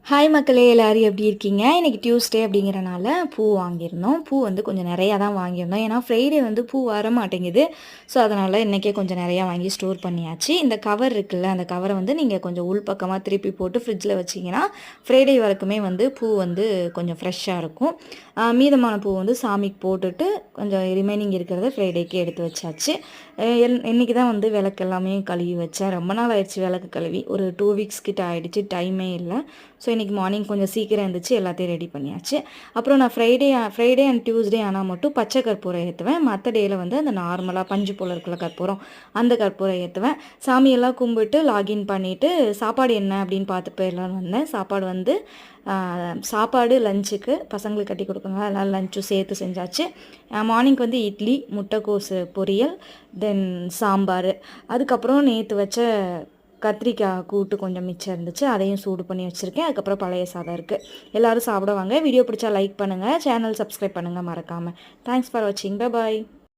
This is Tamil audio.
ஹாய் மக்களே, எல்லாரும் எப்படி இருக்கீங்க? இன்னைக்கு டியூஸ்டே அப்படிங்கிறனால பூ வாங்கியிருந்தோம். பூ வந்து கொஞ்சம் நிறையா தான் வாங்கியிருந்தோம். ஏன்னா ஃப்ரைடே வந்து பூ வர மாட்டேங்குது. ஸோ அதனால் இன்றைக்கே கொஞ்சம் நிறையா வாங்கி ஸ்டோர் பண்ணியாச்சு. இந்த கவர் இருக்குல்ல, அந்த கவரை வந்து நீங்கள் கொஞ்சம் உள்பக்கமாக திருப்பி போட்டு ஃப்ரிட்ஜில் வச்சிங்கன்னா ஃப்ரைடே வரைக்குமே வந்து பூ வந்து கொஞ்சம் ஃப்ரெஷ்ஷாக இருக்கும். மீதமான பூ வந்து சாமிக்கு போட்டுட்டு கொஞ்சம் ரிமைனிங் இருக்கிறத ஃப்ரைடேக்கு எடுத்து வச்சாச்சு. இன்றைக்கி தான் வந்து விளக்கு எல்லாமே கழுவி வச்சேன். ரொம்ப நாள் ஆயிடுச்சு விளக்கு கழுவி. ஒரு 2 வீக்ஸ் கிட்ட ஆகிடுச்சு, டைமே இல்லை. ஸோ இன்றைக்கி மார்னிங் கொஞ்சம் சீக்கிரம் இருந்துச்சு, எல்லாத்தையும் ரெடி பண்ணியாச்சு. அப்புறம் நான் ஃப்ரைடே அண்ட் டியூஸ்டே ஆனால் மட்டும் பச்சை கற்பூரம் ஏற்றுவேன். மற்ற டேயில் வந்து அந்த நார்மலாக பஞ்சு போல் இருக்கிற கற்பூரம், அந்த கற்பூரம் ஏற்றுவேன். சாமியெல்லாம் கும்பிட்டு லாகின் பண்ணிவிட்டு சாப்பாடு என்ன அப்படின்னு பார்த்துட்டு போயிடலான்னு வந்தேன். சாப்பாடு வந்து சாப்பாடு லஞ்சுக்கு பசங்களுக்கு கட்டி கொடுக்கணும், அதனால் லஞ்சும் சேர்த்து செஞ்சாச்சு. மார்னிங் வந்து இட்லி, முட்டைக்கோசு பொரியல், தென் சாம்பார். அதுக்கப்புறம் நேற்று வச்ச கத்திரிக்காய் கூட்டு கொஞ்சம் மிச்சம் இருந்துச்சு, அதையும் சூடு பண்ணி வச்சுருக்கேன். அதுக்கப்புறம் பழைய சாதம் இருக்குது. எல்லோரும் சாப்பிடுவாங்க. வீடியோ பிடிச்சா லைக் பண்ணுங்கள், சேனல் சப்ஸ்கிரைப் பண்ணுங்கள் மறக்காமல். தேங்க்ஸ் ஃபார் வாட்சிங். Bye bye.